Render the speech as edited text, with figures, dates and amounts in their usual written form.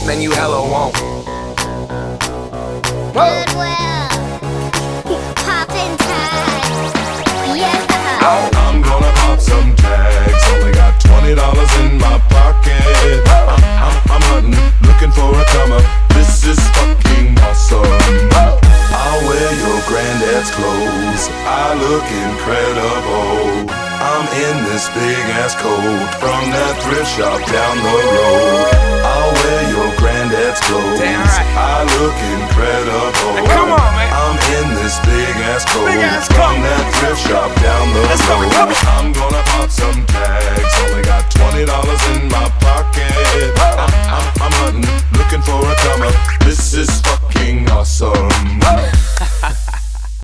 Then you hella won't. Goodwill, poppin' tags, yeah. I'm gonna pop some tags. Only got $20 in my pocket. I'm hunting, looking for a comer. This is fucking awesome. I'll wear your granddad's clothes. I look incredible. I'm in this big ass coat from that thrift shop down the road. I'll wear your granddad's clothes. Damn right. I look incredible. Hey, come on, man. I'm in this big ass coat Big ass from coat. that thrift shop down the Let's go, road. come on. I'm gonna pop some tags. Only got $20 in my pocket. I'm hunting, looking for a comer. This is fucking awesome.